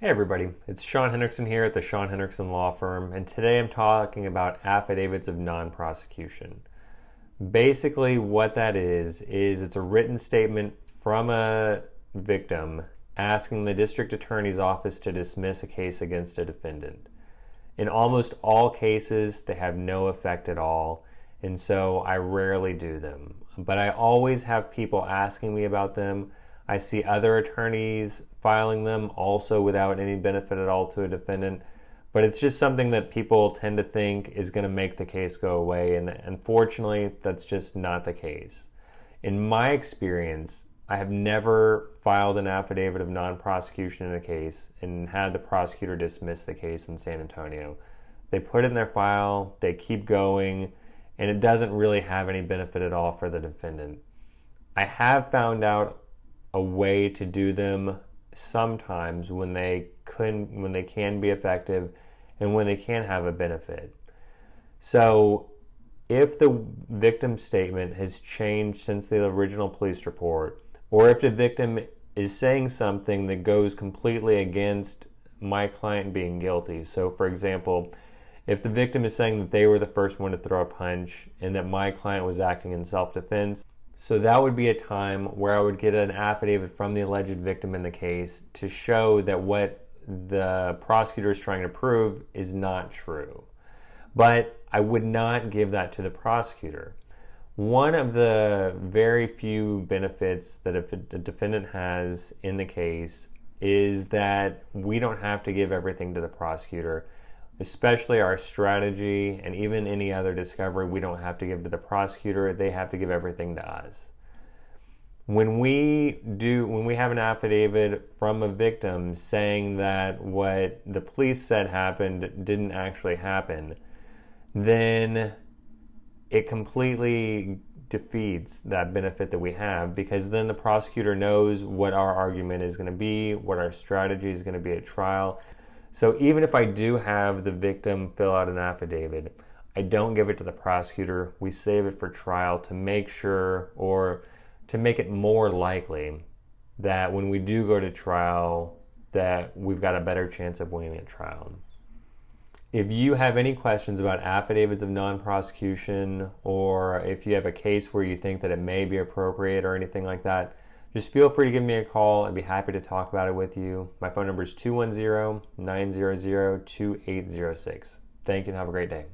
Hey everybody, it's Sean Henricksen here at the Sean Henricksen Law Firm, and today I'm talking about affidavits of non-prosecution. Basically what that is it's a written statement from a victim asking the district attorney's office to dismiss a case against a defendant. In almost all cases, they have no effect at all, and so I rarely do them. But I always have people asking me about them. I see other attorneys filing them also without any benefit at all to a defendant, but it's just something that people tend to think is going to make the case go away, and unfortunately, that's just not the case. In my experience, I have never filed an affidavit of non-prosecution in a case and had the prosecutor dismiss the case in San Antonio. They put it in their file, they keep going, and it doesn't really have any benefit at all for the defendant. I have found out a way to do them sometimes when they can be effective and when they can have a benefit. So if the victim's statement has changed since the original police report, or if the victim is saying something that goes completely against my client being guilty. So for example, if the victim is saying that they were the first one to throw a punch and that my client was acting in self-defense, so that would be a time where I would get an affidavit from the alleged victim in the case to show that what the prosecutor is trying to prove is not true. But I would not give that to the prosecutor. One of the very few benefits that a defendant has in the case is that we don't have to give everything to the prosecutor. Especially our strategy and even any other discovery we don't have to give to the prosecutor, they have to give everything to us. When we have an affidavit from a victim saying that what the police said happened didn't actually happen, then it completely defeats that benefit that we have, because then the prosecutor knows what our argument is going to be, what our strategy is going to be at trial. So even if I do have the victim fill out an affidavit, I don't give it to the prosecutor. We save it for trial to make sure, or to make it more likely that when we do go to trial, that we've got a better chance of winning at trial. If you have any questions about affidavits of non-prosecution, or if you have a case where you think that it may be appropriate or anything like that, just feel free to give me a call. I'd be happy to talk about it with you. My phone number is 210-900-2806. Thank you and have a great day.